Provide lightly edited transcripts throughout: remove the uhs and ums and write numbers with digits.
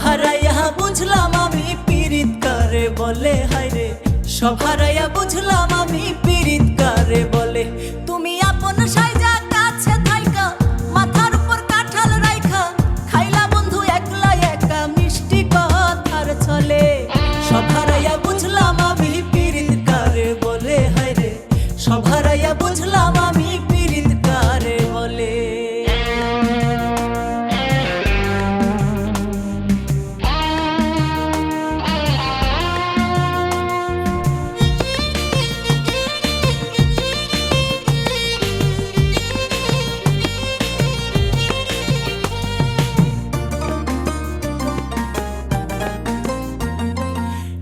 হারাইয়া বুঝলাম আমি পীড়িত কারে বলে, হায়রে সব হারাইয়া বুঝলাম আমি পীড়িত কারে বলে। তুমি আপন সাইজা কাছে থাইকা মাথার উপর কাঁঠাল রাইখা খাইলা বন্ধু একলা একা মিষ্টি কথার ছলে। সব হারাইয়া বুঝলাম আমি পীড়িত কারে বলে, হায়রে সব হারাইয়া বুঝলাম আমি পীড়িত কারে বলে।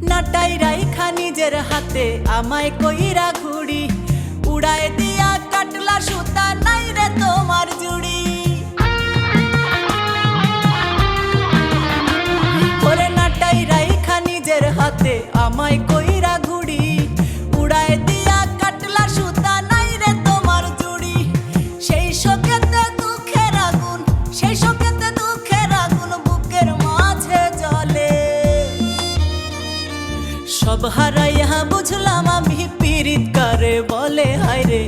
নাটাই রাইখা নিজের হাতে আমায় কইরা ঘুড়ি উড়ায় দিয়া কাটলা সুতা নাই রে তোমার জুড়ি। ওরে নাটাই রাইখা নিজের হাতে আমায় কইরা ঘুড়ি উড়ায় দিয়া কাটলা সুতা নাই রে তোমার জুড়ি। সেই শোকেতে দুঃখের আগুন, সেই শোকেতে দুঃখের আগুন বুকের মাঝে জ্বলে। সব হারাইয়া বুঝলাম আমি পীড়িত কারে বলে, হায়রে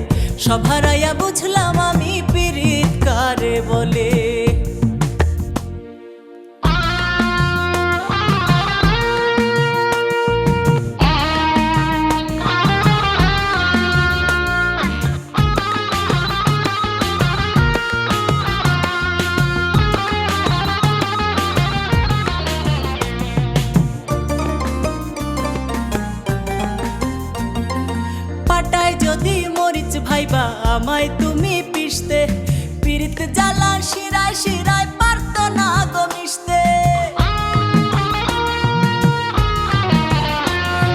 সব হারাইয়া বুঝলাম আমি পীড়িত কারে বলে। পাটায় যদি মরিচ ভাইবা আমায় তুমি পিষতে, পীড়িত জ্বালা শিরায় শিরায় পারত না গো মিশতে।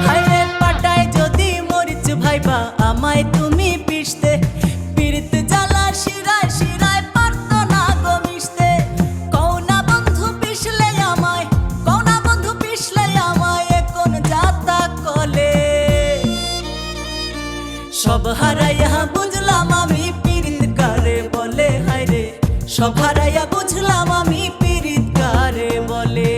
হায়রে পাটায় যদি মরিচ ভাইবা আমায় তুমি পিষতে, পীড়িত জ্বালা শিরায় শিরায় পারত না গো মিশতে। কওনা বন্ধু পিষলে আমায়, কওনা বন্ধু পিষলে আমায় কোন যাতা কলে। সব হারাইয়া বুঝলাম আমি পীড়িত কারে বলে, হায়রে সব হারাইয়া বুঝলাম আমি পীড়িত কারে বলে।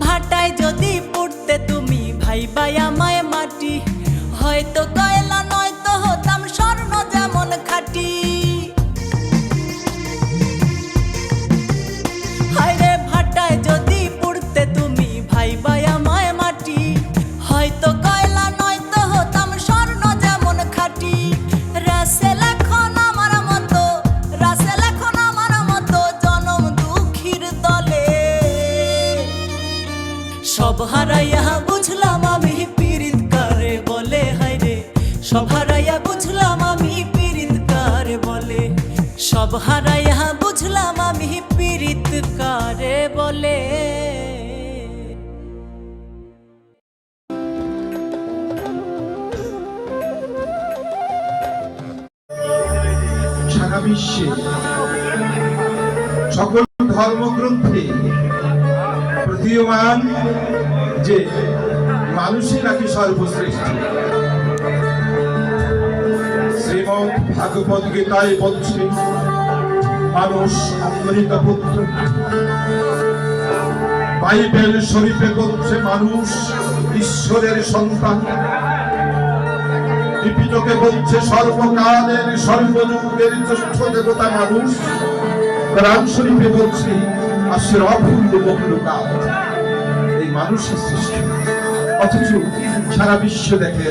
ভাটায় যদি পড়তে তুমি ভাইবা আমায় মাটি, হয়তো কয়লা নয়তো হতাম স্বর্ণ যেমন খাঁটি। হায়রে ভাটায় যদি পড়তে তুমি ভাইবা আমায় মাটি, হয়তো কয়লা নয়তো হতাম স্বর্ণ যেমন খাঁটি। রাসেল এখন আমার মতো, রাসেল এখন আমার মতো জনম দুঃখীর দলে। সব হারাইয়া বুঝলাম আমি পীড়িত কারে বলে, হায়রে সব হারাইয়া বুঝলাম আমি পীড়িত কারে বলে। সব হারাইয়া বুঝলাম আমি পীড়িত কারে বলে। সারা বিশ্বে সকল ধর্মগ্রন্থে প্রতীয়মান যে মানুষই নাকি সর্বশ্রেষ্ঠ। শ্রীমদ ভাগবত গীতায় বলছে মানুষ অমৃত পুত্র, বাইবেল শরীফে বলছে মানুষ ঈশ্বরের সন্তান, ত্রিপিটকে বলছে সর্বকালের সর্বযুগের জ্যেষ্ঠ দেবতা মানুষ, কোরআন শরীফে বলছে আশরাফুল মাখলুকাত, এই মানুষের সৃষ্টি। অথচ সারা বিশ্ব দেখে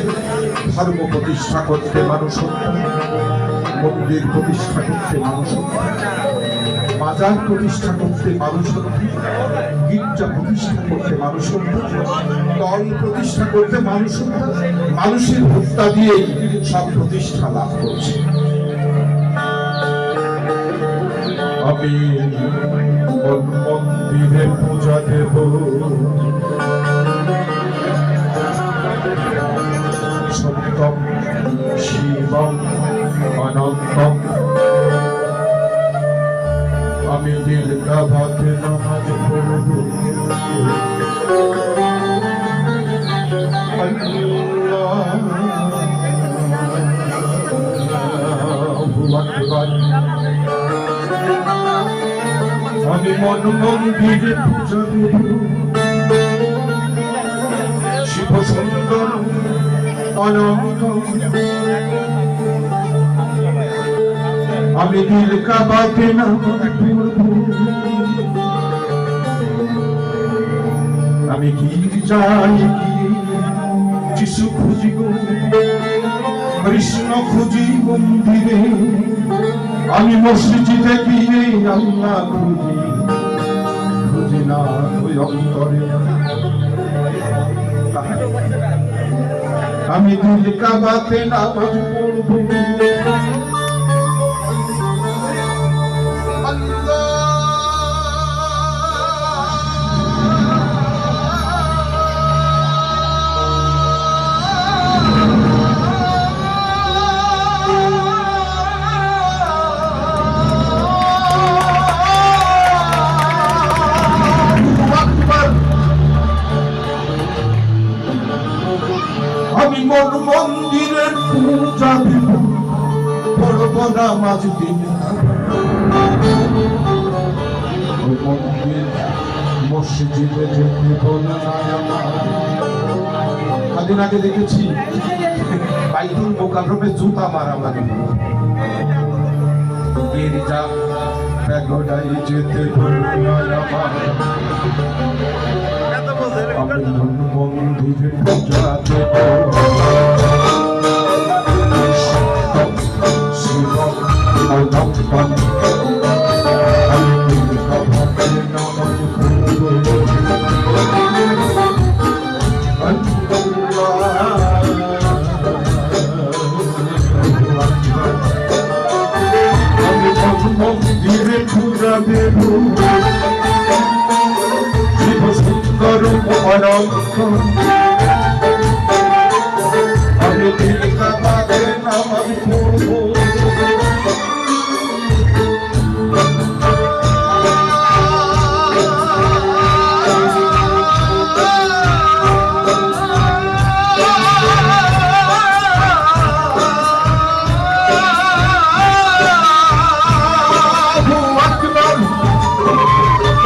ধর্ম প্রতিষ্ঠা করতে মানুষ, মন্দির প্রতিষ্ঠা করতে মানুষ, বাজার প্রতিষ্ঠা করতে মানুষ, গির্জা প্রতিষ্ঠা করতে মানুষ, দল প্রতিষ্ঠা করতে মানুষ, মানুষের হত্যা দিয়েই সব প্রতিষ্ঠা লাভ করছে। আমি মন্দিরে পূজা দেব, সত্যম মন মন্দিরে পূজা দেব শিব সুন্দর অনন্ত আমি দিল কাবাকে নামাজ পড়ব আমি গির্জায় গিয়ে যিশু খুঁজি গো কৃষ্ণ খুঁজি মন্দিরে আমি মসজিদে গিয়ে আল্লাহ খুঁজি খুঁজি না ওই অন্তরে আমি দিল কাবাতে নামাজ পড়ব আমি মন মন্দিরের পূজা দিব পড়ব নামাজ দিন মন্দির মসজিদে যেতে বলে কদিন আগে দেখেছি বাইতুল মোকাররমে জুতা মারামারি গির্জা প্যাগোডায় যেতে বলে আমি মন্দিরে পূজা দেব শিব অনন্তম আমি কাবাকে নামাজ পড়ব আমি মন্দিরে পূজা দেব সুন্দর অনন্ত আমি দিল কাবাকে নামাজ পড়ব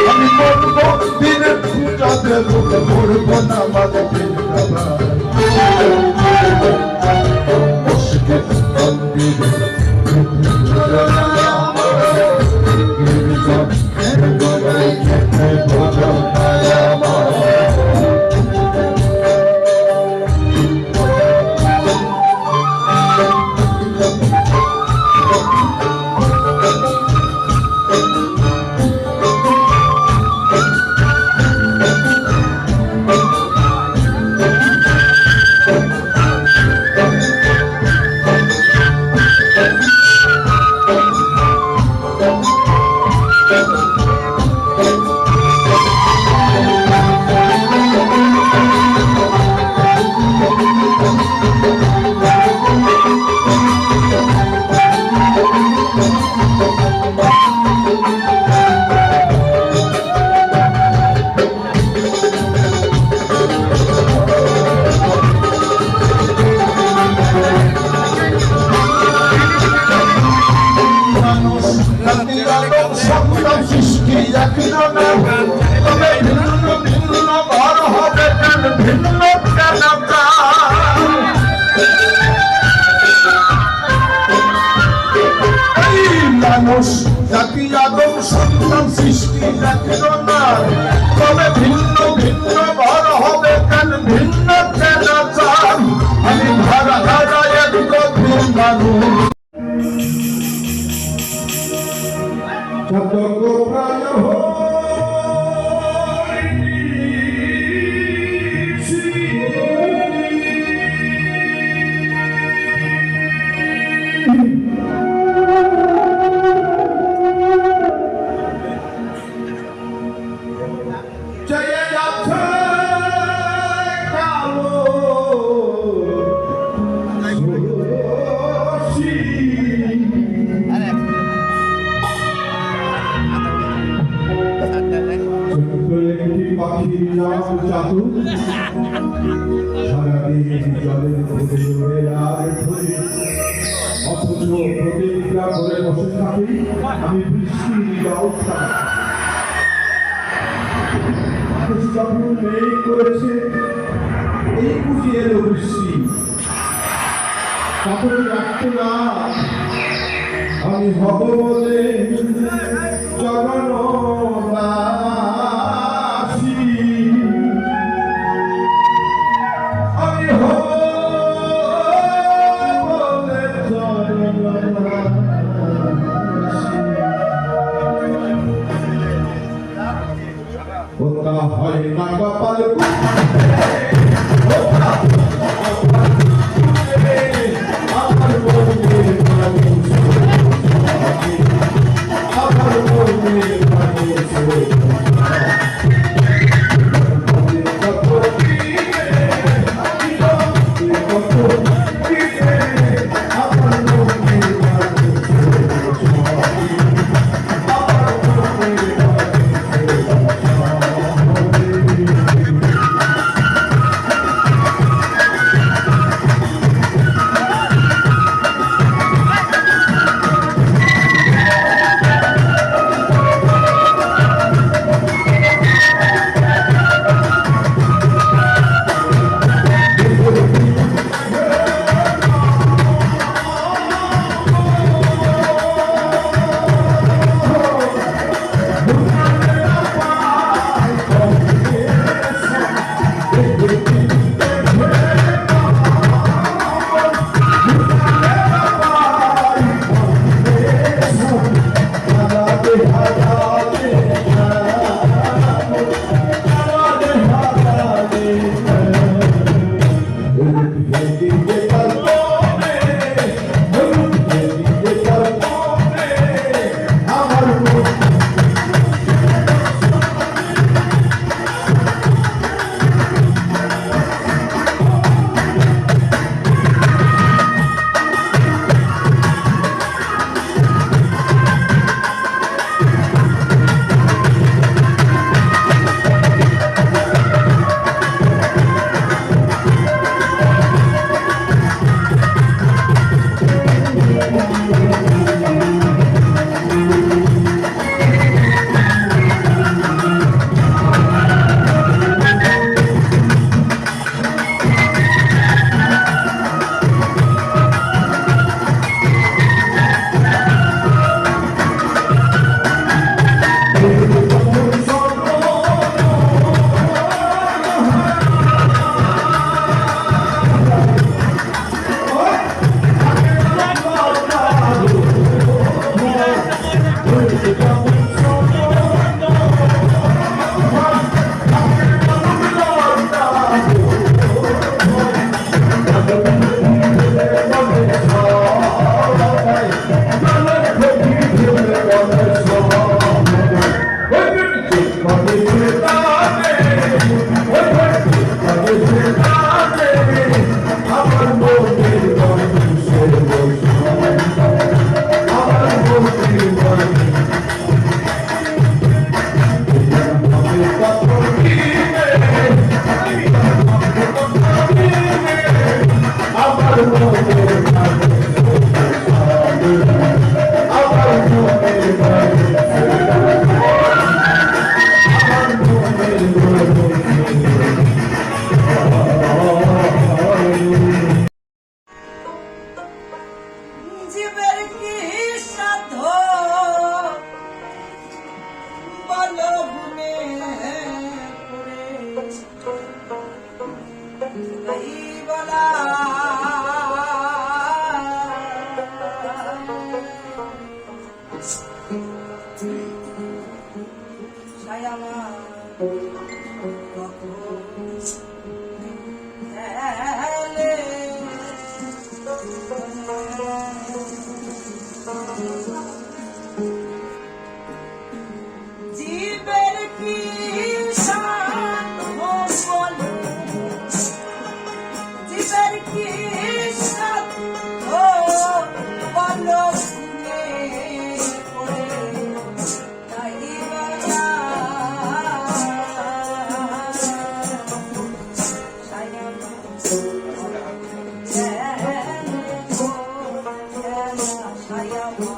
আমি মন্দিরে পূজা দেব পড়ব নামাজ দিল মসজিদ মন্দিরে মানুষ জাতি আদম সন্তান সৃষ্টি জাতির না তবে ভিন্ন ভিন্ন ঘর হবে কেন ভিন্ন কেন চান আমি ধারা ধারা এক গভীর মানুষ যত প্রাণ সারাদিন জলের মধ্যে উড়ে আর ধরে অথচ প্রতিজ্ঞা করে বসে থাকি আমি বৃষ্টির ব্যবস্থা স্বপ্ন নেই করেছে এই বুঝি এলো বৃষ্টি কাপড় রাখতো না আমি হব বলে জগন্নাথী আমি হব বলে জগন্নাথী ওটা হয় না কপাল জীবের কি সাধ্য বলো ঘুমে পড়ে এই বলা ছায়ামা জীবের কি সাধ্য বলো জীবের কি সাধ্য বলো ঘুমে পড়ে তাই বলা ছায়ামা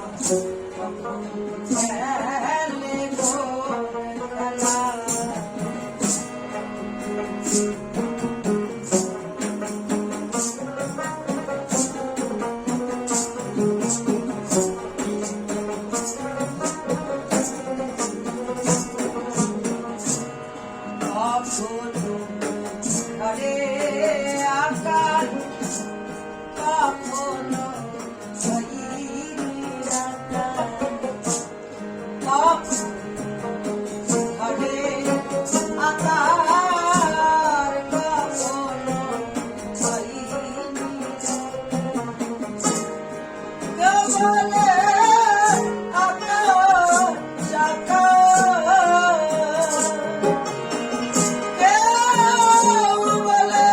আকার কখনো হইনি রাতার। হবে আকার কখনো হইনি কেউ বলে আকার সাকার, কেউ বলে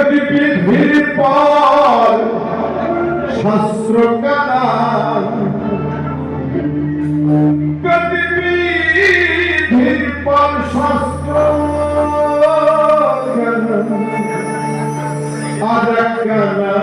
পৃথিবীর পর শাস্ত্র জ্ঞানা গতিবিধির পর শাস্ত্র জ্ঞানা আর জ্ঞানা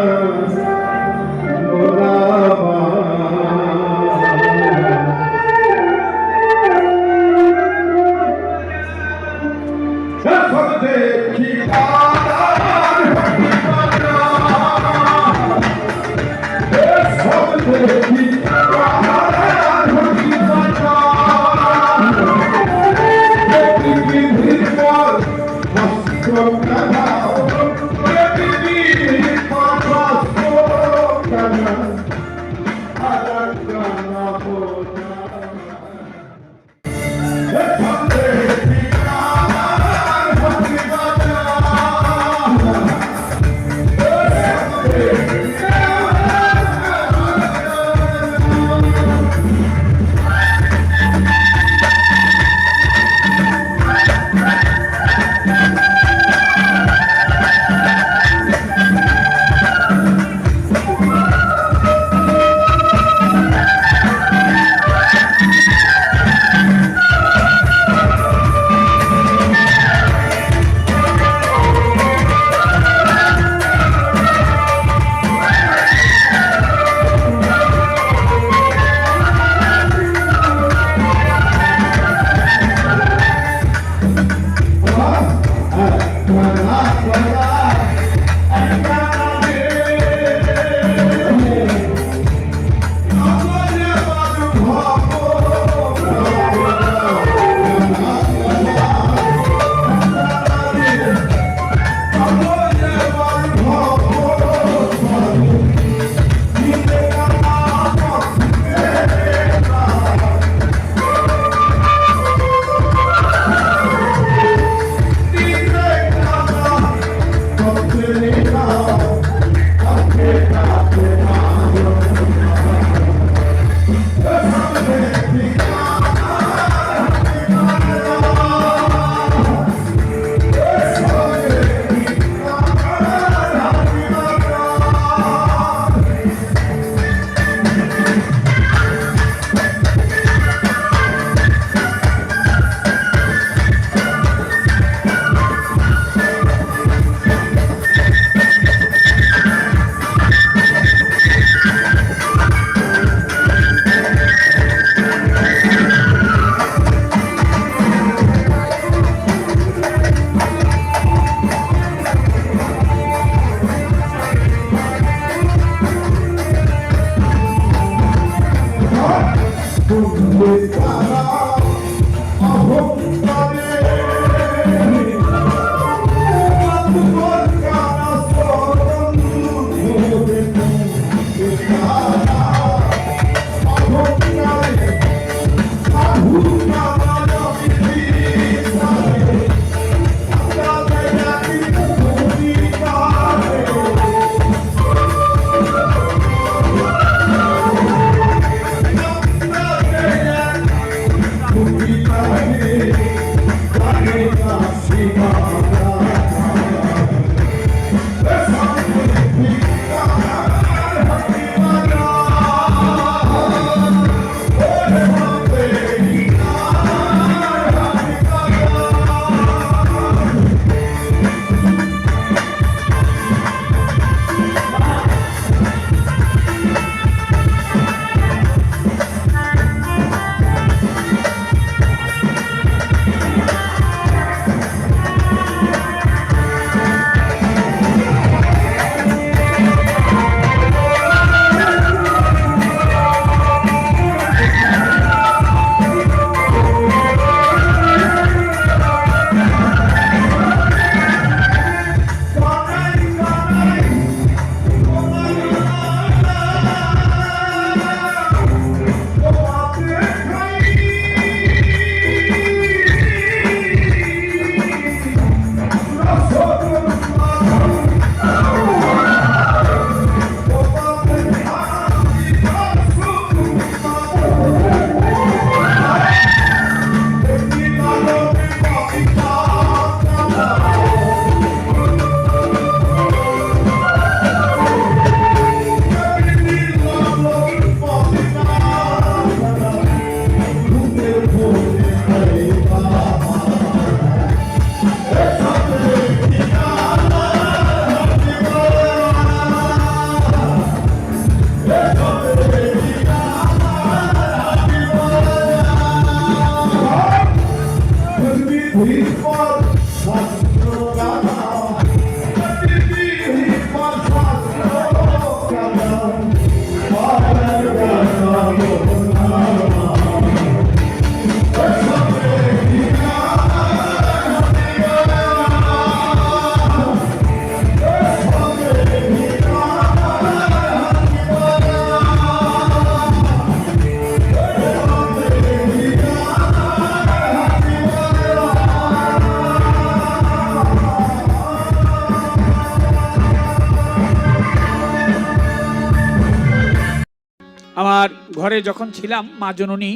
আমার ঘরে যখন ছিলাম মা জননী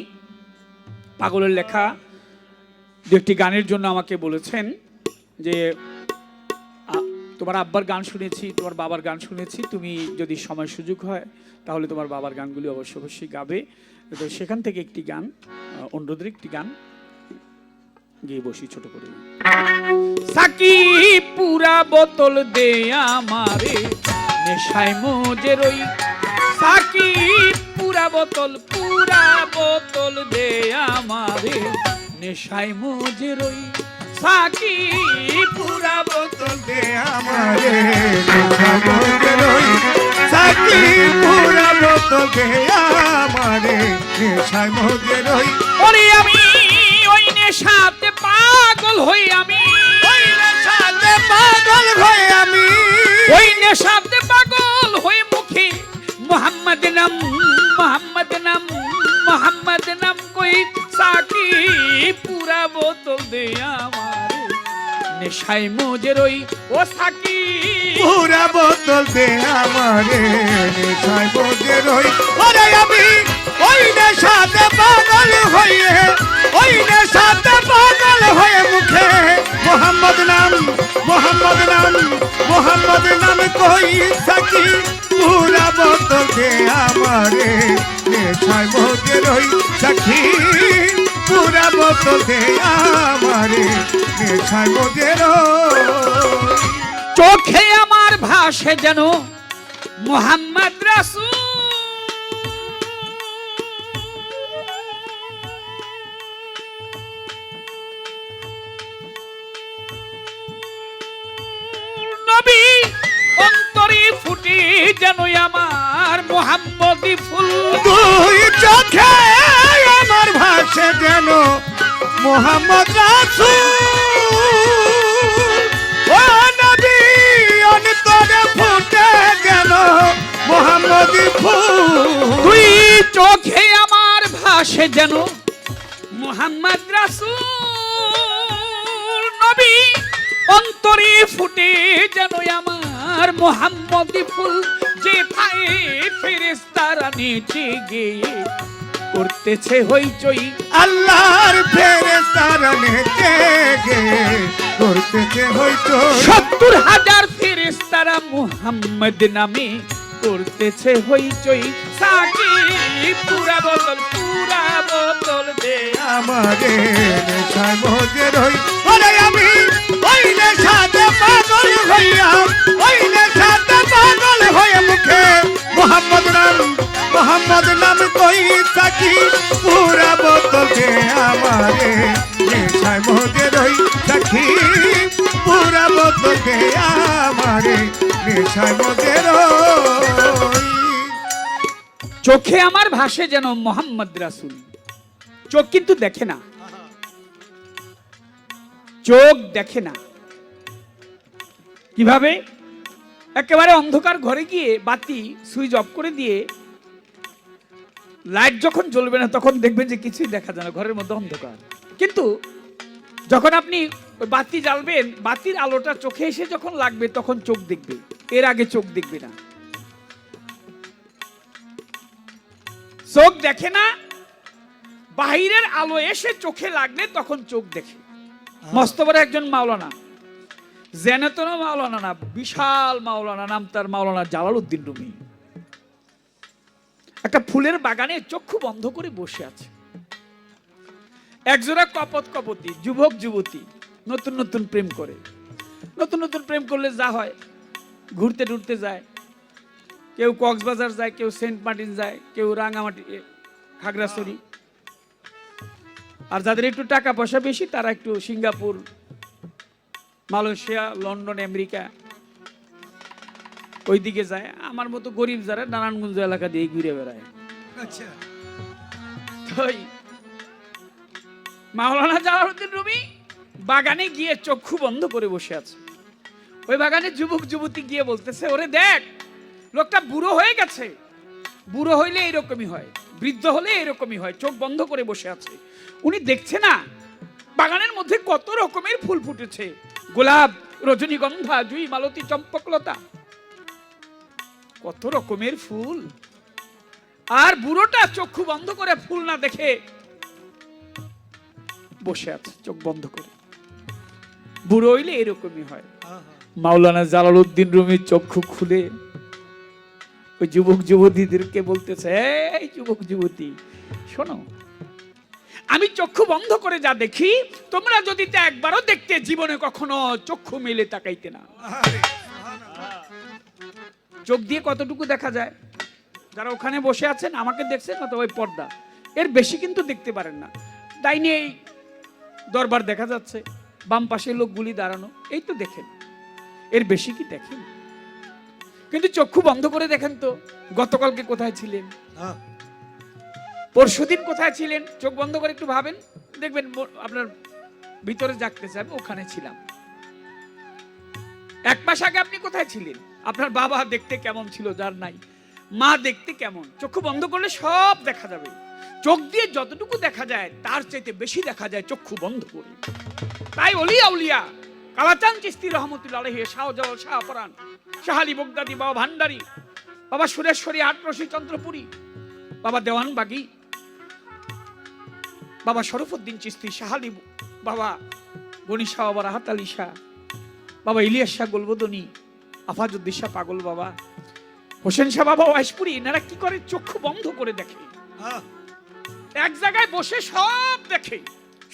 পাগলের লেখা দু একটি গানের জন্য আমাকে বলেছেন যে তোমার আব্বার গান শুনেছি, তোমার বাবার গান শুনেছি, তুমি যদি সময় সুযোগ হয় তাহলে তোমার বাবার গানগুলি অবশ্যই গাবে। তো সেখান থেকে একটি গান, অনুরোধের একটি গান গিয়ে বসি ছোট করে। সাকি পুরা বোতল দে আমারে নেশায় মজে রই, সাকি পুরা বোতল দে আমারে নেশায় মজে রই, সাকি পুরা বোতল দে আমারে নেশায় মজে রই, সাকি পুরা বোতল দে আমারে নেশায় মজে রই। ওরে আমি ওই নেশাতে পাগল হই, আমি ওই নেশাতে পাগল হই, আমি ওই নেশাতে পাগল হই, মুখে মোহাম্মদ নাম কই, সাকি পুরা বোতল দে আমারে নেশায় মজে রই, ও সাকি পুরা বোতল দে আমারে নেশায় মজে রই। ওরে আমি ওই নেশাতে পাগল হয়ে, ওই নেশাতে পাগল হয়ে মুখে মোহাম্মদ নাম কই, সাকি পুরা বোতল দে আমারে নেশায় মজে রই, সাকি পুরা বোতল দে আমারে নেশায় মজে রই। চোখে আমার ভাসে যেন মোহাম্মদ রাসূল, নবী অন্তরে ফুটে যেন আমার মোহাম্মদী ফুল, দুই চোখে আমার ভাসে যেন মোহাম্মদ রাসূল, ও নবী অন্তরে ফুটে যেন মোহাম্মদী ফুল। দুই চোখে আমার ভাসে যেন মোহাম্মদ রাসূল, নবী অন্তরে ফুটে যেন আমার মোহাম্মদী ফুল, যে পায়ে ফেরেশতারা নিচে গিয়ে করতেছে হইচই, আল্লাহর ফেরেশতারা নেচে গে করতেছে হইচই, ৭০,০০০ ফেরেশতারা মুহাম্মদ নামে করতেছে হইচই, সাকি পুরা বোতল দে আমারে নেশায় মজে রই। ওরে আমি ওই নেশাতে পাগল হইয়া, ওই নেশাতে পাগল হয়ে মুখে মোহাম্মদ নাম কই, সাকি পুরা বোতল দে আমারে নেশায় মজে রই, সাকি পুরা বোতল দে আমারে নেশায় মজে রই। চোখে আমার ভাসে যেন মোহাম্মদ রাসূল, চোখ কিন্তু দেখে না, চোখ দেখে না। কিভাবে? একেবারে অন্ধকার ঘরে গিয়ে বাতি সুইচ অফ করে দিয়ে লাইট যখন জ্বলবে না তখন দেখবেন যে কিছুই দেখা যায় না, ঘরের মধ্যে অন্ধকার। কিন্তু যখন আপনি ওই বাতি জ্বালবেন, বাতির আলোটা চোখে এসে যখন লাগবে তখন চোখ দেখবে, এর আগে চোখ দেখবে না। চোখ দেখে না, বাহিরের আলো এসে চোখে লাগলে তখন চোখ দেখে। মস্ত বড় একজন মাওলানা, জেনেতন মাওলানা না, বিশাল মাওলানা, নাম তার মাওলানা জালালউদ্দিন রুমি, একটা ফুলের বাগানে চক্ষু বন্ধ করে বসে আছে। একজোড়া কপতি যুবক যুবতী নতুন প্রেম করে, নতুন প্রেম করলে যা হয়, ঘুরতে টুরতে যায়, কেউ কক্সবাজার যায়, কেউ সেন্ট মার্টিন যায়, কেউ রাঙামাটি, খাগড়াছড়ি, আর যাদের একটু টাকা পয়সা বেশি তারা একটু সিঙ্গাপুর, মালয়েশিয়া, লন্ডন, আমেরিকা ওইদিকে যায়। আমার মতো গরিব যারা নারায়ণগঞ্জ এলাকা দিয়ে ঘুরে বেড়ায়। আচ্ছা, মাওলানা জালালউদ্দিন রুমি বাগানে গিয়ে চক্ষু বন্ধ করে বসে আছে। ওই বাগানে যুবক যুবতী গিয়ে বলতেছে, ওরে দেখ, লোকটা বুড়ো হয়ে গেছে, বুড়ো হইলে এরকমই হয়, বৃদ্ধ হলে এরকমই হয়, চোখ বন্ধ করে বসে আছে। উনি দেখছে না বাগানের মধ্যে কত রকমের ফুল ফুটেছে, গোলাপ, রজনীগন্ধা, জুই, মালতী, চম্পকলতা, কত রকমের ফুল। আর বুড়োটা চক্ষু বন্ধ করে ফুল না দেখে বসে আছে চোখ বন্ধ করে। বুড়ো হইলে এরকমই হয়। মাওলানা জালালউদ্দিন রুমি চক্ষু খুলে ওই যুবক যুবতীদেরকে বলতেছে, এই যুবক যুবতী শোনো, আমি চক্ষু বন্ধ করে যা দেখি তোমরা যদি তা একবারও দেখতে জীবনে কখনো চক্ষু মেলে তাকাইতে না। চোখ দিয়ে কতটুকু দেখা যায়? যারা ওখানে বসে আছেন আমাকে দেখছেন অথবা ওই পর্দা, এর বেশি কিন্তু দেখতে পারেন না। ডাইনে এই দরবার দেখা যাচ্ছে, বাম পাশে লোকগুলি দাঁড়ানো, এই তো দেখেন, এর বেশি কি দেখেন? কিন্তু চক্ষু বন্ধ করে দেখেন তো, গতকালকে কোথায় ছিলেন, পরশুদিন কোথায় ছিলেন, চোখ বন্ধ করে একটু ভাবেন, দেখবেন আপনার ভিতরে জাগতেছে আমি ওখানে ছিলাম। এক মাস আগে আপনি কোথায় ছিলেন, আপনার বাবা দেখতে কেমন ছিল যার নাই, মা দেখতে কেমন, চক্ষু বন্ধ করলে সব দেখা যাবে। চোখ দিয়ে যতটুকু দেখা যায় তার চাইতে বেশি দেখা যায় চক্ষু বন্ধ করে। তাই ওলিয়া উলিয়া কালাচাঁদ চিশতি রহমতুল্লাহ আলাইহি, শাহজালাল, শাহপরান, শাহ আলী বগদাদি, বাবা ভান্ডারী, বাবা সুরেশ্বরী, আটরশি চন্দ্রপুরী, বাবা দেওয়ানবাগী, বাবা শরফুদ্দিন চিশতি, শাহ আলী, বাবা গনি শাহ, বাবা রাহাত আলী শাহ, বাবা ইলিয়াস শাহ গোলবদনী, আফাজউদ্দিন শাহ পাগল বাবা, হোসেন শাহ বাবা ওয়াইশপুরি, এনারা কি করে চক্ষু বন্ধ করে দেখে, এক জায়গায় বসে সব দেখে,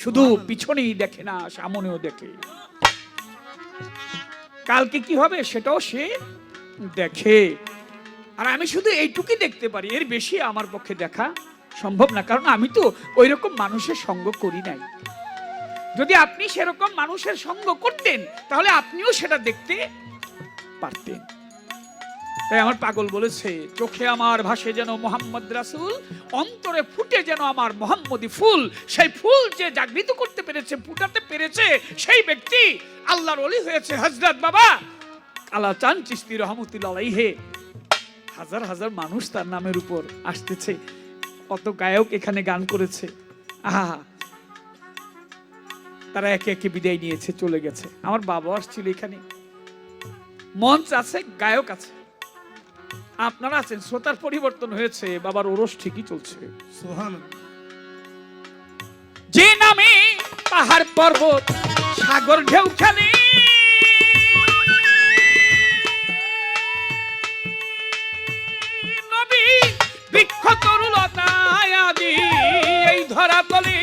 শুধু পিছনেই দেখে না, সামনেও দেখে। কালকে কি হবে সেটাও সে দেখে। আর আমি শুধু এইটুকুই দেখতে পারি, এর বেশি আমার পক্ষে দেখা সম্ভব না, কারণ আমি তো ওই রকম মানুষের সঙ্গ করি নাই। যদি আপনি সেরকম মানুষের সঙ্গ করতেন তাহলে আপনিও সেটা দেখতে পারতেন। তাই আমার পাগল বলেছে, চোখে আমার ভাসে যেন মোহাম্মদ রাসূল, অন্তরে ফুটে যেন আমার মোহাম্মদী ফুল। সেই ফুল যে জাগৃত করতে পেরেছে, ফুটাতে পেরেছে, সেই ব্যক্তি আল্লাহর ওলি হয়েছে হযরত বাবা কালাচাঁদ চিশতি রহমতুল্লাহ আলাইহি। হাজার হাজার মানুষ তার নামের উপর আসতেছে, কত গায়ক এখানে গান করেছে, আহা, তারা একে একে বিদায় নিয়েছে, চলে গেছে। আমার বাবা আসছিল এখানে, মঞ্চ আছে, গায়ক আছে, আপনারা আছেন, শ্রোতার পরিবর্তন হয়েছে, বাবার ওরস ঠিকই চলছে। যে নামে পাহাড় পর্বত সাগর ঢেউ খেলে, নবী বৃক্ষ তরুলতা আদি এই ধরা তলে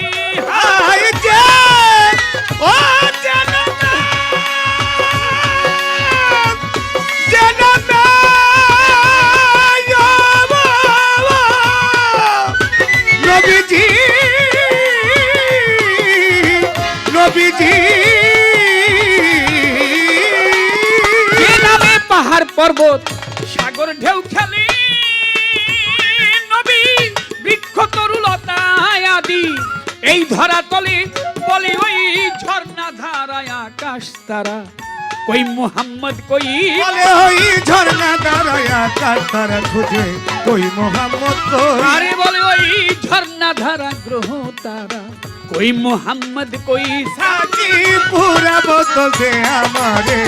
পাহাড় পর্বত সাগর ঢেউ খেলে, নবী বৃক্ষ তরুলতা আদি এই ধরা তলে বলে ওই ঝর্ণা ধারায় আকাশ তারা, কই মোহাম্মদ কই, বলে ওই ঝর্ণা ধারায় আকাশ তারা খুঁজে, কই মোহাম্মদ কই, আরে বলে ওই ঝর্ণা ধারা গ্রহ তারা, কই মোহাম্মদ কই, সাকি পুরা বোতল দে আমারে,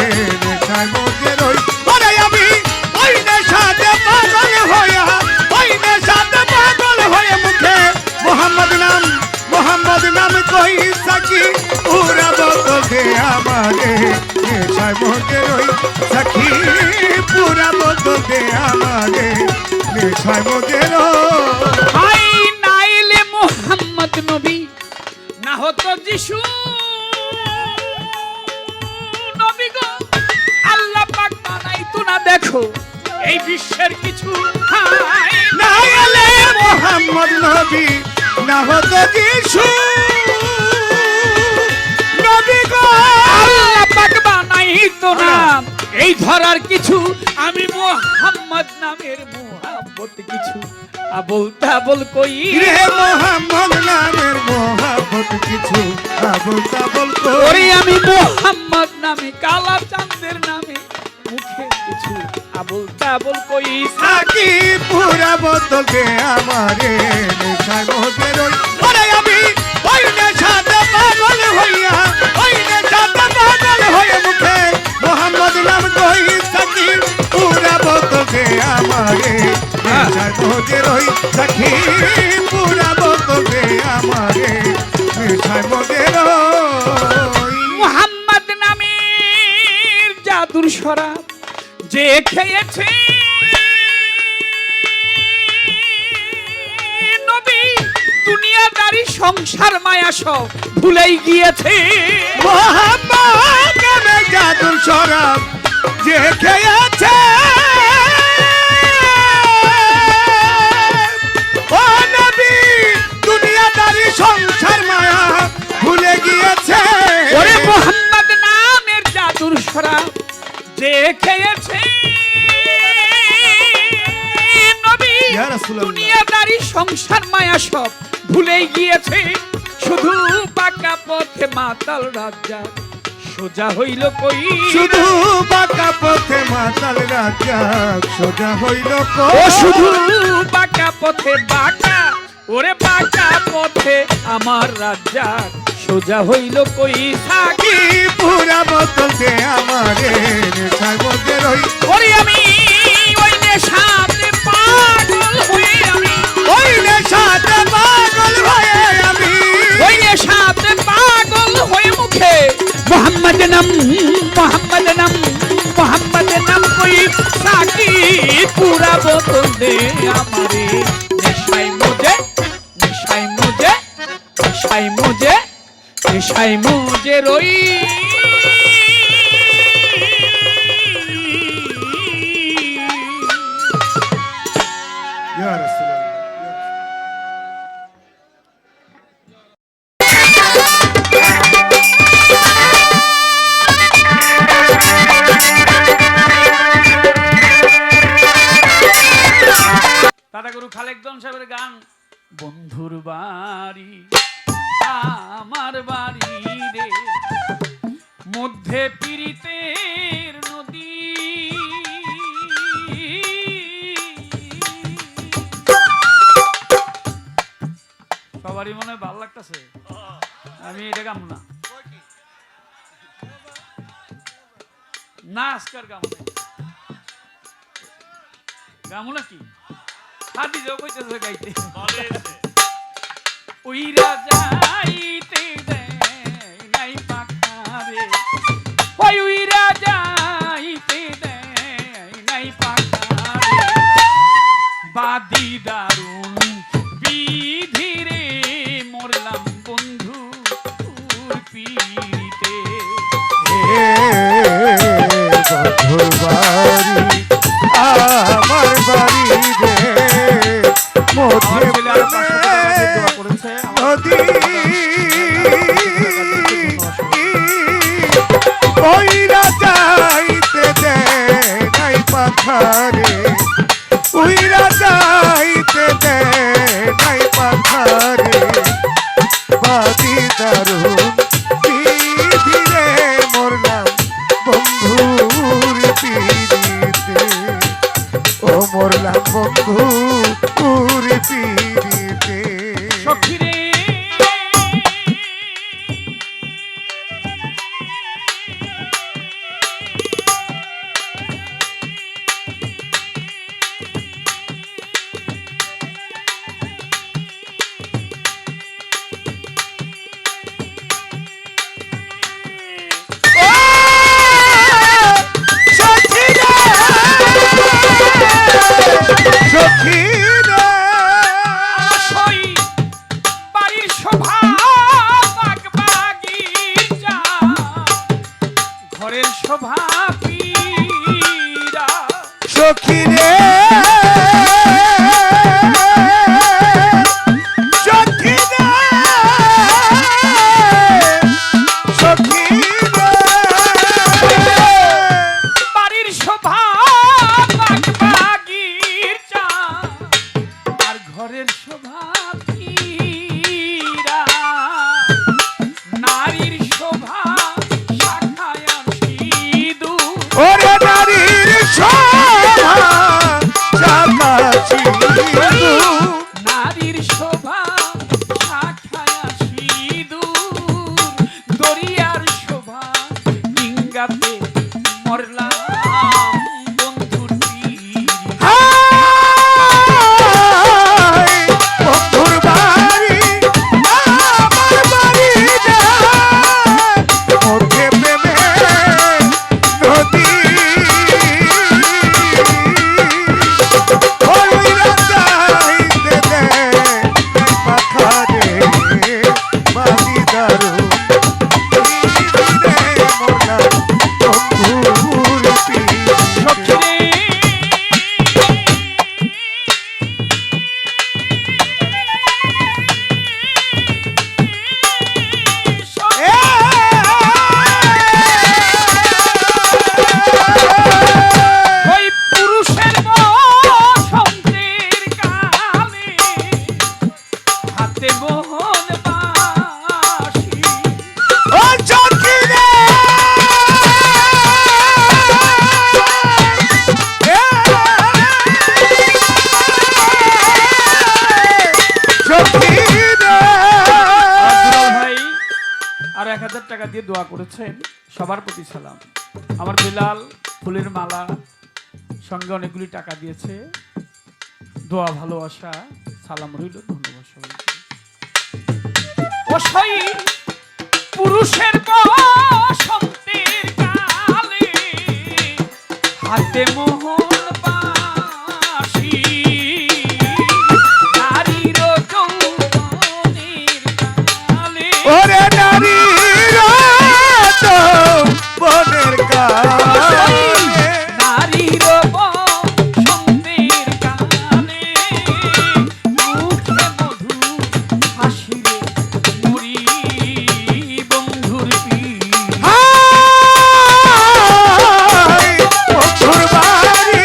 নেশার মধ্যে রই, বলে আমি ওই নেশাতে পাগল হইয়া, ওই নেশাতে পাগল হয়ে মুখে মোহাম্মদ নাম কই, সাকি পুরা বোতল দে আমারে, নেশার মধ্যে রই, সাকি পুরা বোতল দে আমারে, নেশার মধ্যে রই। হাই নাইলে মোহাম্মদ নবী না হতো যিশু, নবী গো আল্লাহ পাক বানাইতো না দেখো এই বিশ্বের কিছু, হাই না এলে মোহাম্মদ নবী না হতো যিশু, নবী গো আল্লাহ পাক বানাইতো না এই ধরার কিছু, আমি মোহাম্মদ নামের মোহাম্মত কিছু আবল তাবল কই, রে মোহাম্মদ নামের মোহাম্মত কিছু আবল তাবল ওরে কই, আমি মোহাম্মদ নামে কালাচাঁদের নামে মুখে কিছু আবল তাবল কই, সাকি পুরা বোতল দে আমারে, নেশার মধ্যে রই, ওরে আমি ওই নেশাতে পাগল হইয়া, ওই নেশাতে পাগল হয়ে মুখে মোহাম্মদ নাম কই, সাকি পুরা বোতল দে আমারে, নেশার নেশায় মজে রই সাক্ষী পুরা বোতল দে আমারে নেশায় মজে রই মুহাম্মদ নামের জাদুর শরাব যে খেয়েছে নবী দুনিয়াদারি সংসার মায়া সব ভুলেই গিয়েছে মোহাম্মদ নামের জাদুর শরাব যে খেয়েছে ও নবী দুনিয়াদারি সংসার মায়া ভুলে গিয়েছে ওরে মুহাম্মদ নামের জাদুর শরাব যে খেয়েছে নবী ইয়া রাসূলুল্লাহ। দুনিয়াদারি সংসার মায়া সব ভুলেই গিয়েছে শুধু পাকা পথে মাতাল রাজা সোজা হইল কই শুধু বাঁকা পথে মাতাল রাজা সোজা হইল ও শুধু বাঁকা পথে বাঁকা ওরে বাঁকা পথে আমার রাজা সোজা হইল কই সাকি কি পুরা বোতল দে আমারে নেশায় মধ্যে রই ওরে আমি ওই নেশাতে পাগল হয়ে আমি ওই নেশাতে পাগল হয়ে আমি ওই নেশাতে পাগল হয়ে মুখে মোহাম্মদ নাম কই সাকি পুরা বোতল দে আমারে নেশাই মুজে রই ইয়া রাসূলুল্লাহ দাদাগুরু খালেকদম সাহেবের গান বন্ধুর বাড়ি আমার বাড়ি রে মধ্যে পীড়িতের নদী সবারই মনে হয় ভালো লাগতেছে আমি এটা গাম না আজকার গামু নাকি হাতি যাও কইতেছে গাইতে ওই রাজাইতে দেয় নাই পাখারে ওই রাজাইতে দেয় নাই পাখারে বাদি দারুণ বিধিরে মরলাম বন্ধু তোর পীড়িতে বন্ধুর বাড়ি আমার বাড়ি রে মধ্যে নদী ওই রাজাইতে দে নাই পাখারে ওই রাজাইতে দে নাই পাখারে বাদি দারুণ ধীরে মরলাম বন্ধুর পীড়িতে ও মরলাম বন্ধুর পীড়িতে সখিরে আসই বাড়ির শোভা বাগবাগিচা ঘরের শোভা পীড়া সখিরে সখিরে সখিরে বাড়ির শোভা বাগবাগিচা আর ঘরের শোভা পীড়া নারীর শোভা শাখায় সিঁদুর ওরে নারীর শোভা চাপাচি নারীর শোভা শাখায় সিঁদুর দরিয়ার শোভা ডিঙ্গাতে মরলাম বন্ধুর পীড়িতে টাকা দিয়ে দোয়া করেছেন, সবার প্রতি সালাম। আমার বেলাল ফুলের মালা সঙ্গে অনেকগুলি টাকা দিয়েছে, দোয়া ভালোবাসা সালাম রইল, ধন্যবাদ সবাইকে। অসই পুরুষের বসন্তের কালে হাতে মোহন বাঁশি, নারীর যৌবনের কালে ওরে নারীর বনের কালে নারীর বসন্তের কালে মুখে মধু হাসিরে মরি বন্ধুর পীর। হায় বছর বাড়ি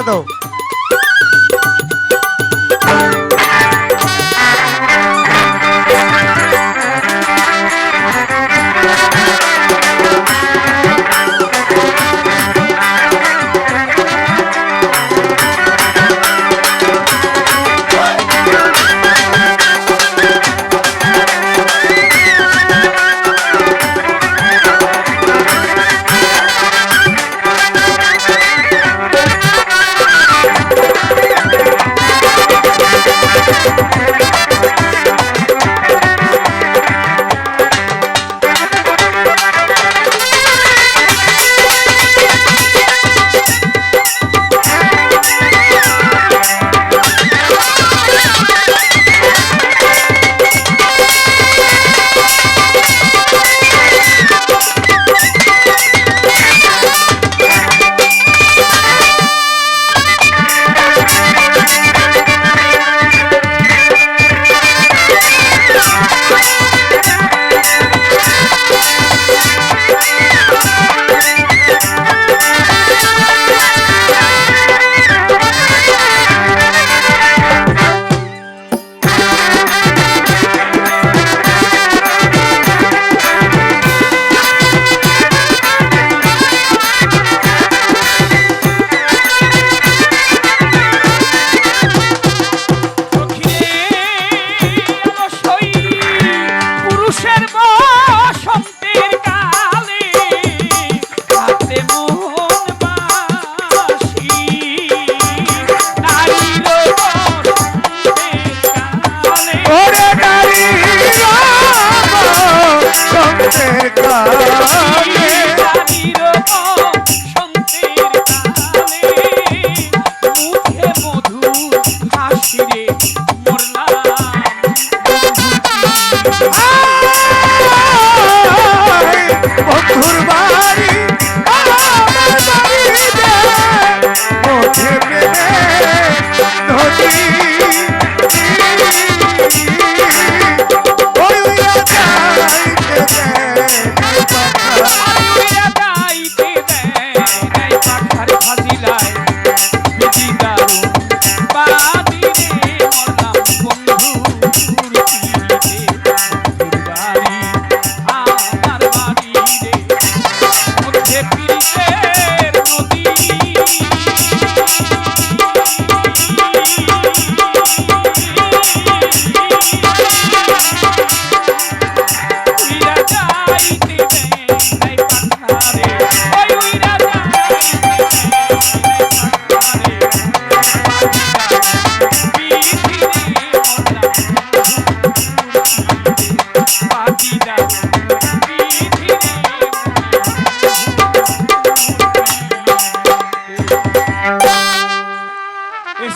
দাও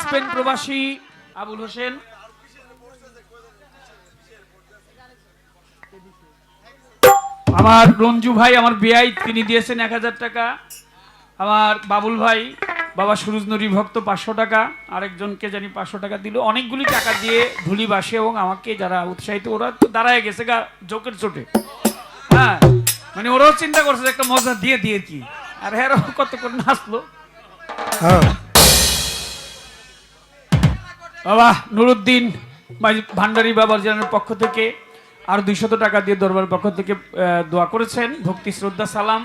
স্পেন প্রবাসী আবুল হোসেন আমার রঞ্জু ভাই আমার বিআই তিনি দিয়েছেন 1000 টাকা আমার বাবুল ভাই বাবা সুরজ নুরি ভক্ত 500 টাকা আরেকজনকে জানি 500 টাকা দিল অনেকগুলি টাকা দিয়ে ধুলি বাসে এবং আমাকে যারা উৎসাহিত ওরা তো দাঁড়ায় গেছে গা জোকের চোটে হ্যাঁ মানে ওরাও চিন্তা করছে একটা মজা দিয়ে দিয়ে কি আর হ্যাঁ কত করে নাচলো বাবা নুরুদ্দিন ভান্ডারী বাবার জানের পক্ষ থেকে আর 200 টাকা দিয়ে দরবার পক্ষ থেকে দোয়া করেছেন ভক্তি শ্রদ্ধা সালাম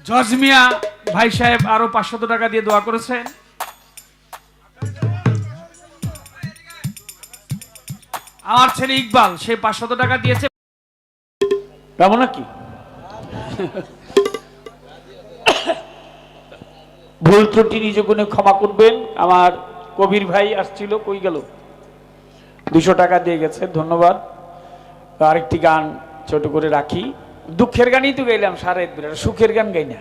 জজ মিয়া ভাই সাহেব আরো 500 টাকা দিয়ে দোয়া করেছেন আমার ছেলে ইকবাল সে 500 টাকা দিয়েছে কেমন নাকি ভুল ত্রুটি নিজ গুণে ক্ষমা করবেন আমার কবির ভাই আসছিল কই গেল 200 টাকা দিয়ে গেছে ধন্যবাদ আরেকটি গান ছোট করে রাখি দুঃখের গানই তো গাইলাম সারা রাত সুখের গান গাই না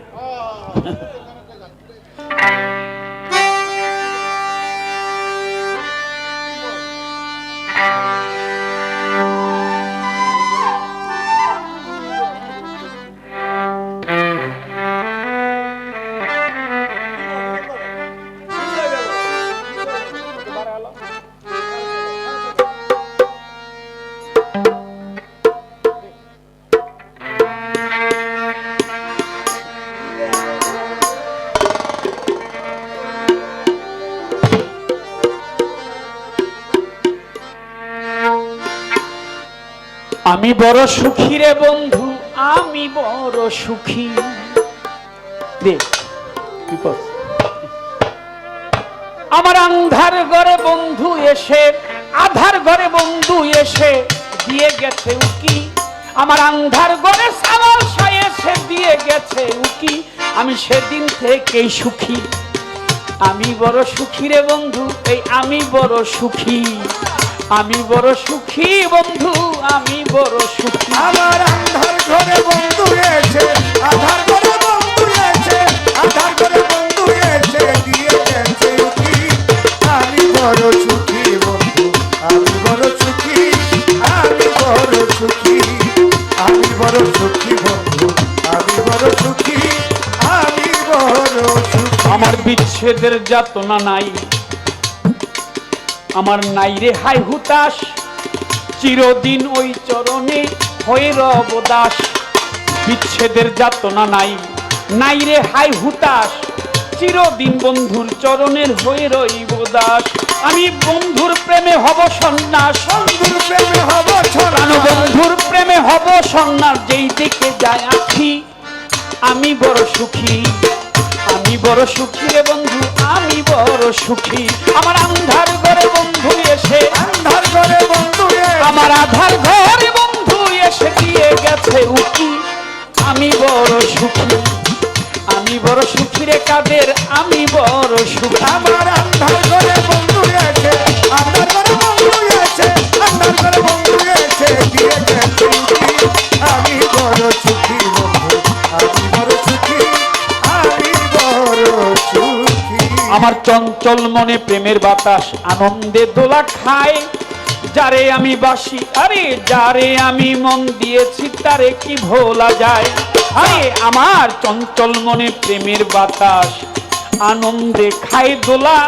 আমি বড় সুখী রে বন্ধু, আমি বড় সুখী রে। বিপদ। আমার আন্ধার ঘরে বন্ধু এসে, আধার ঘরে বন্ধু এসে দিয়ে গেছে উকি। আমার আন্ধার ঘরে সাবাল এসে দিয়ে গেছে উকি। আমি সেদিন থেকেই সুখী, আমি বড় সুখী রে বন্ধু, এই আমি বড় সুখী, আমি বড় সুখী বন্ধু, আমি বড় সুখী। আমার আন্ধার ঘরে বন্ধু এসে, আধার ঘরে বন্ধু এসে, আধার ঘরে বন্ধু এসে দিয়ে গেছে উকি। আমি বড় সুখী বন্ধু, আমি বড় সুখী, আমি বড় সুখী, আমি বড় সুখী বন্ধু, আমি বড় সুখী, আমি বড় সুখী। আমার বিচ্ছেদের যাতনা নাই, আমার নাই রে হাই হুতাশ, চিরদিন ওই চরণে হয়ে রব দাস। বিচ্ছেদের যাতনা নাই, নাই রে হাই হুতাশ, চিরদিন বন্ধুর চরণের হয়ে রইব দাস। আমি বন্ধুর প্রেমে হব সন্ন্যাস, বন্ধুর প্রেমে হব কেন বন্ধুর প্রেমে হব সন্ন্যাস, যেই দিকে যায় আখি। আমি বড় সুখী, আমি বড় সুখী রে বন্ধু, আমি বড় সুখী। আমার আন্ধার ঘরে বন্ধু এসে, আন্ধার ঘরে বন্ধু এসে, আমার আধার ঘরে বন্ধু এসে দিয়ে গেছে উকি। আমি বড় সুখী, আমি বড় সুখী রে কাদের, আমি বড় সুখী। আমার আন্ধার ঘরে বন্ধু এসে, আন্ধার ঘরে বন্ধু এসে, আন্ধার ঘরে বন্ধু এসে দিয়ে গেছে উকি। আমি বড় সুখী বন্ধু, আমি বড় সুখী, আমি বড় সুখী। আমার চঞ্চল মনে প্রেমের বাতাস আনন্দে দোলা খায়, যারে আমি বাসি, আরে যারে আমি মন দিয়েছি তারে কি ভোলা যায়। আরে আমার চঞ্চল মনে প্রেমের বাতাস আনন্দে খায় দোলা,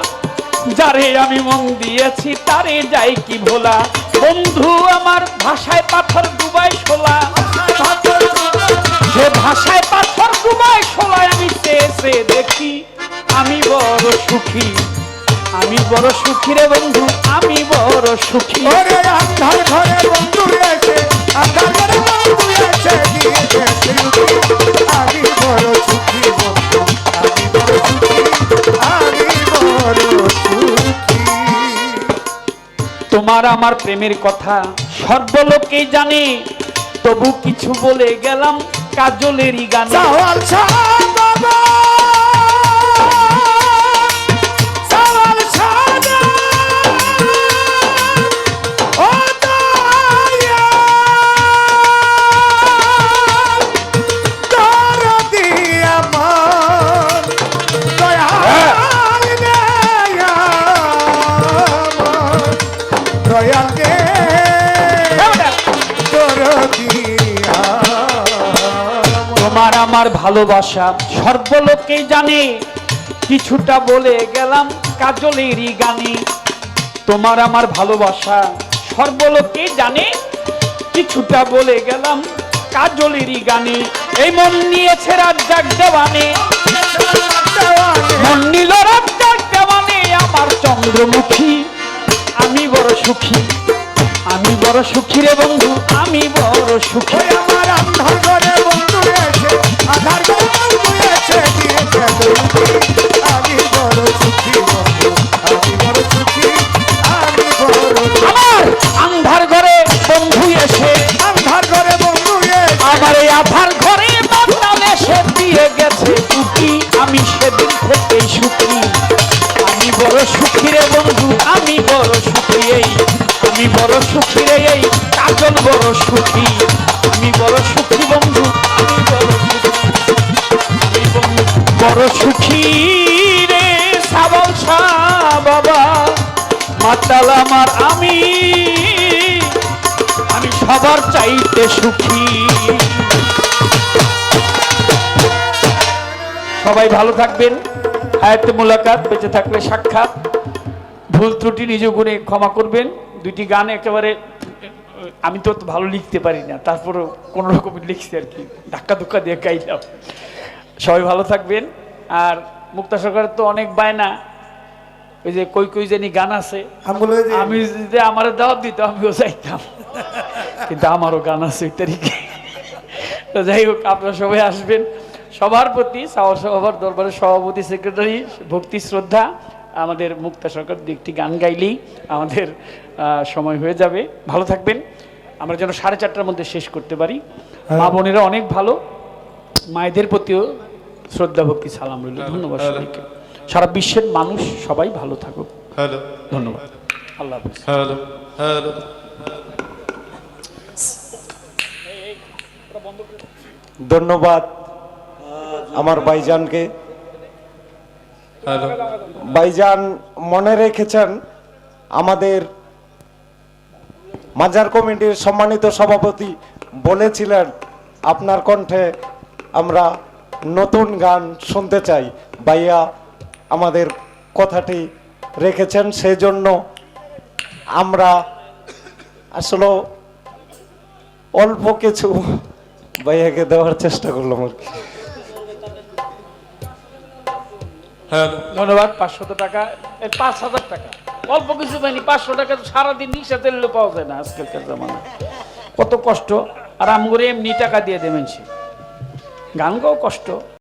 যারে আমি মন দিয়েছি তারে যাই কি ভোলা। বন্ধু আমার ভাষায় পাথর ডুবাই শোলা, সে ভাষায় পাথর ডুবাই শোলায় আমি চেয়েছে দেখি। আমি বড় সুখী, আমি বড় সুখী রে বন্ধু, আমি বড় সুখী। ওরে আন্ধার ঘরে বন্ধু এসে, আন্ধার ঘরে বন্ধু এসে দিয়ে গেছে উকি। আমি বড় সুখী বন্ধু, আমি বড় সুখী, আমি বড় সুখী। তোমার আমার প্রেমের কথা সর্বলোকেই জানে, তবু কিছু বলে গেলাম কাজলেরই গানে। সওয়াল শাহ বাবা, সওয়াল শাহ ও দয়া, দরদি আমার দয়াল রে আমার, দয়াল রে দরদি তোমার আমার ভালোবাসা সর্বলোকেই জানে, কিছুটা বলে গেলাম কাজলেরই গানে। তোমার আমার ভালোবাসা সর্বলোকেই জানে, কিছুটা বলে গেলাম কাজলেরই গানে। এই মন নিয়েছে রাজ্জাক দেওয়ানে, মন নিল রাজ্জাক দেওয়ানে আমার চন্দ্রমুখী। আমি বড় সুখী, আমি বড় সুখী রে বন্ধু, আমি বড় সুখী। ওই আমার আন্ধার ঘরে বন্ধু এসে, আধার ঘরে বন্ধু এসে দিয়ে গেছে উকি। আমি বড় সুখী বন্ধু, আমি বড় সুখী, আমি বড় সুখী। আমার আন্ধার ঘরে বন্ধু এসে, আন্ধার ঘরে বন্ধু এসে, আমার এই আধার ঘরে বাতাল এসে দিয়ে গেছে উকি। আমি সেদিন থেকেই সুখী, আমি বড় সুখী রে বন্ধু, আমি বড় সুখী। এই আমি বড় সুখী রে, এই কাজল বড় সুখী। আমি বড় সুখী বন্ধু, আমি বড় সুখী, আমি বড় সুখী রে সাবল শাহ বাবা। মাতাল আমার আমি, আমি সবার চাইতে সুখী। সবাই ভালো থাকবেন, হায়াতে মোলাকাত, বেঁচে থাকলে সাক্ষাৎ। ভুল ত্রুটি নিজ গুণে ক্ষমা করবেন। দুইটি গান একেবারে আমি তো ভালো লিখতে পারি না, তারপরেও কোনো রকম লিখছি আর কি, ধাক্কা ধুক্কা দিয়ে গাইলাম। সবাই ভালো থাকবেন। আর মুক্তা সরকারের তো অনেক বায়না, ওই যে কই কই জানি গান আছে, আমি যদি আমার দাওয়াত দিত আমিও চাইতাম। কিন্তু আমারও গান আছে 8 তারিখে। তো যাই হোক, আপনারা সবাই আসবেন। সবার প্রতি সবার দরবারের সভাপতি, সেক্রেটারি, ভক্তি শ্রদ্ধা। আমাদের মুক্তা সরকার একটি গান গাইলেই আমাদের সময় হয়ে যাবে। ভালো থাকবেন, আমরা যেন 4:30টার মধ্যে শেষ করতে পারি। মা বোনেরা অনেক ভালো, মায়েদের প্রতিও শ্রদ্ধা ভক্তি সালাম রইল। ধন্যবাদ সবাইকে। সারা বিশ্বের মানুষ সবাই ভালো থাকুক। হ্যালো ধন্যবাদ। আল্লাহ হাফেজ। হ্যালো হ্যালো ধন্যবাদ আমার ভাইজানকে। হ্যালো ভাইজান মনে রেখেছেন আমাদের মাজার কমিটির সম্মানিত সভাপতি বলেছিলেন আপনার কণ্ঠে আমরা নতুন গান শুনতে চাই। ভাইয়া আমাদের কথাটি রেখেছেন, সেজন্য আমরা আসলে অল্প কিছু ভাইয়াকে দেওয়ার চেষ্টা করলাম আর কি। হ্যালো ধন্যবাদ। 500 টাকা, 5,000 টাকা, অল্প কিছু পাইনি। 500 টাকা সারাদিন রিক্সা তেল পাওয়া যায় না আজকালকার জামানায়। কত কষ্ট, আর আমগরে এমনি টাকা দিয়ে দেবেন, সে গান গাও কষ্ট।